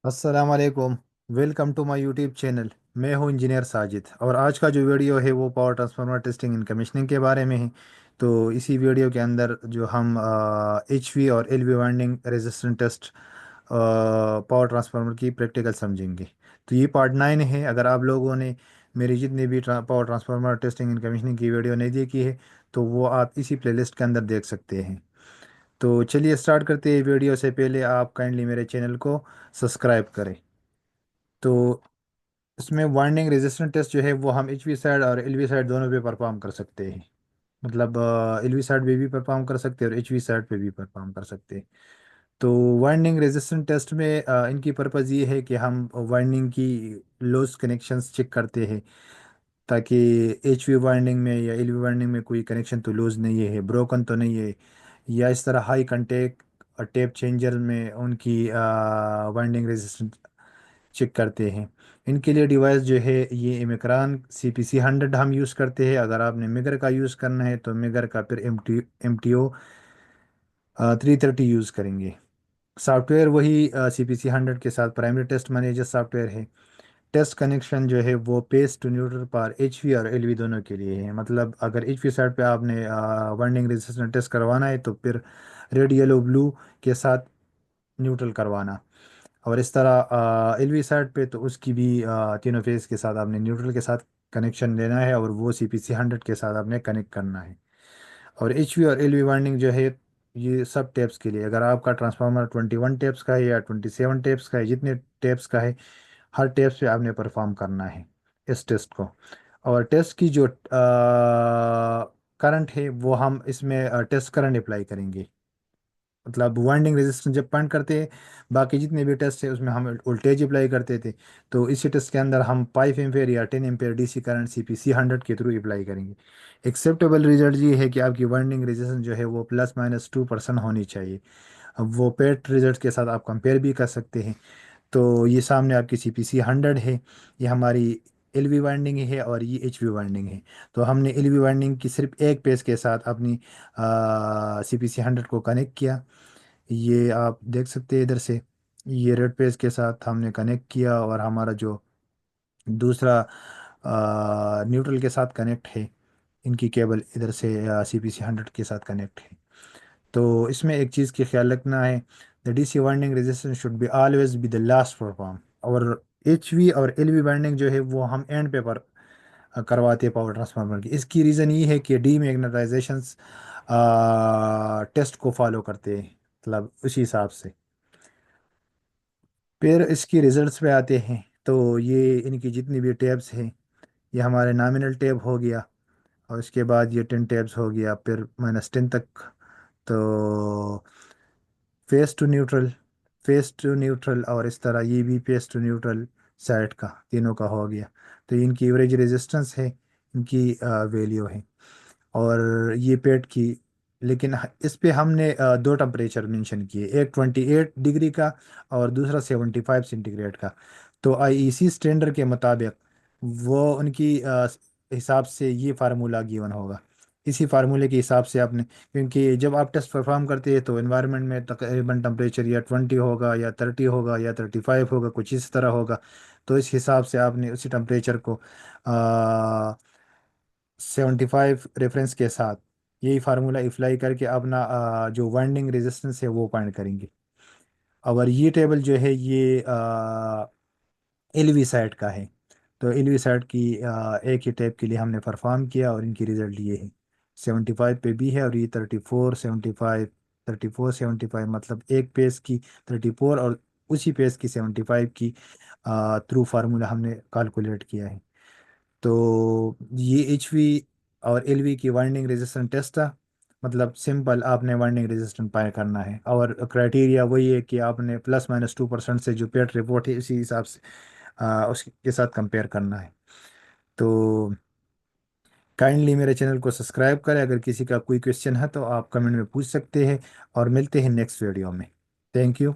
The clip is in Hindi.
अस्सलाम वालेकुम। Welcome to my YouTube channel. मैं हूं इंजीनियर साजिद और आज का जो वीडियो है वो power transformer testing and commissioning के बारे में है। तो इसी वीडियो के अंदर जो हम एच वी और L V winding resistance test power transformer की प्रैक्टिकल समझेंगे। तो ये पार्ट 9 है। अगर आप लोगों ने मेरी जितनी भी power transformer testing and commissioning की वीडियो नहीं देखी है तो वो आप इसी प्लेलिस्ट के अंदर देख सकते हैं। तो चलिए स्टार्ट करते हैं। वीडियो से पहले आप काइंडली मेरे चैनल को सब्सक्राइब करें। तो इसमें वाइंडिंग रेजिस्टेंस टेस्ट जो है वो हम एच वी साइड और एल वी साइड दोनों पे परफॉर्म कर सकते हैं। मतलब एल वी साइड पे भी परफॉर्म कर सकते हैं और एच वी साइड पे भी परफॉर्म कर सकते हैं। तो वाइंडिंग रेजिस्टेंस टेस्ट में इनकी पर्पज़ ये है कि हम वाइंडिंग की लॉस कनेक्शंस चेक करते हैं ताकि एच वी वाइंडिंग में या एल वी वाइंडिंग में कोई कनेक्शन तो लूज नहीं है, ब्रोकन तो नहीं है, या इस तरह हाई कंटेक्ट टेप चेंजर में उनकी वाइंडिंग रेजिस्टेंस चेक करते हैं। इनके लिए डिवाइस जो है ये इमिक्रान CPC 100 हम यूज़ करते हैं। अगर आपने मिगर का यूज़ करना है तो मिगर का फिर MTO 330 यूज़ करेंगे। सॉफ्टवेयर वही CPC 100 के साथ प्राइमरी टेस्ट मैनेजर सॉफ्टवेयर है। टेस्ट कनेक्शन जो है वो पेस टू न्यूट्रल पर एच वी और एल वी दोनों के लिए है। मतलब अगर एच वी साइड पे आपने वाइंडिंग रेजिस्टेंस टेस्ट करवाना है तो फिर रेड येलो ब्लू के साथ न्यूट्रल करवाना। और इस तरह एल वी साइड पे तो उसकी भी तीनों फेस के साथ आपने न्यूट्रल के साथ कनेक्शन लेना है और वो CPC 100 के साथ आपने कनेक्ट करना है। और एच वी और एल वी वाइंडिंग जो है ये सब टेप्स के लिए, अगर आपका ट्रांसफार्मर 21 टेप्स का है या 27 टेप्स का है, जितने टेप्स का है हर टेप्स पे आपने परफॉर्म करना है इस टेस्ट को। और टेस्ट की जो करंट है वो हम इसमें टेस्ट करंट अप्लाई करेंगे। मतलब वाइंडिंग रेजिस्टेंस जब पॉइंट करते हैं बाकी जितने भी टेस्ट है उसमें हम वोल्टेज अप्लाई करते थे। तो इसी टेस्ट के अंदर हम 5 एम्पेयर या 10 एम्पेयर DC करंट CPC 100 के थ्रू अप्लाई करेंगे। एक्सेप्टेबल रिजल्ट ये है कि आपकी वाइंडिंग रेजिस्टेंस जो है वो ±2% होनी चाहिए। अब वो पेड रिजल्ट के साथ आप कंपेयर भी कर सकते हैं। तो ये सामने आपकी CPC 100 है। ये हमारी एल वी वाइंडिंग है और ये एच वी वाइंडिंग है। तो हमने एल वी वाइंडिंग की सिर्फ एक पेज के साथ अपनी CPC 100 को कनेक्ट किया। ये आप देख सकते हैं इधर से, ये रेड पेज के साथ हमने कनेक्ट किया और हमारा जो दूसरा न्यूट्रल के साथ कनेक्ट है, इनकी केबल इधर से CPC 100 के साथ कनेक्ट है। तो इसमें एक चीज़ की ख्याल रखना है, the DC winding resistance should be always be the last perform. और एच वी और एल वी वाइंडिंग जो है वो हम एंड पे पर करवाते हैं पावर ट्रांसफार्मर की। इसकी रीज़न ये है कि डीमैग्नेटाइजेशन टेस्ट को फॉलो करते हैं, मतलब उसी हिसाब से। फिर इसकी रिजल्ट्स पे आते हैं। तो ये इनकी जितनी भी टैब्स हैं, ये हमारे नॉमिनल टैब हो गया और उसके बाद ये 10 टैब्स हो गया फिर -10 तक। तो phase to neutral, phase to neutral और इस तरह ये भी फेस टू न्यूट्रल साइड का तीनों का हो गया। तो इनकी एवरेज रेजिस्टेंस है, इनकी वैल्यू है। और ये पेट की, लेकिन इस पे हमने दो टेम्परेचर मेंशन किए, एक 28 डिग्री का और दूसरा 75 सेंटीग्रेड का। तो IEC स्टैंडर्ड के मुताबिक वो उनकी हिसाब से ये फार्मूला गिवन होगा। इसी फार्मूले के हिसाब से आपने, क्योंकि जब आप टेस्ट परफॉर्म करते हैं तो एनवायरनमेंट में तकरीबन टेम्परेचर या 20 होगा या 30 होगा या 35 होगा, कुछ इस तरह होगा। तो इस हिसाब से आपने उसी टेम्परेचर को 75 रेफरेंस के साथ यही फार्मूला अप्लाई करके अपना जो वाइंडिंग रेजिस्टेंस है वो फाइंड करेंगे। और ये टेबल जो है ये एलवी साइड का है। तो एलवी साइड की एक ही टैब के लिए हमने परफॉर्म किया और इनकी रिजल्ट ये है। 75 पे भी है और ये 34 75, 34 75, मतलब एक पेज की 34 और उसी पेज की 75 की थ्रू फार्मूला हमने कैलकुलेट किया है। तो ये एच वी और एल वी की वाइंडिंग रेजिस्टेंस टेस्ट था। मतलब सिंपल आपने वाइंडिंग रेजिस्टेंस पार करना है और क्राइटेरिया वही है कि आपने ±2% से जो पेट रिपोर्ट है इसी हिसाब से उसके साथ कंपेयर करना है। तो काइंडली मेरे चैनल को सब्सक्राइब करें। अगर किसी का कोई क्वेश्चन है तो आप कमेंट में पूछ सकते हैं और मिलते हैं नेक्स्ट वीडियो में। Thank you.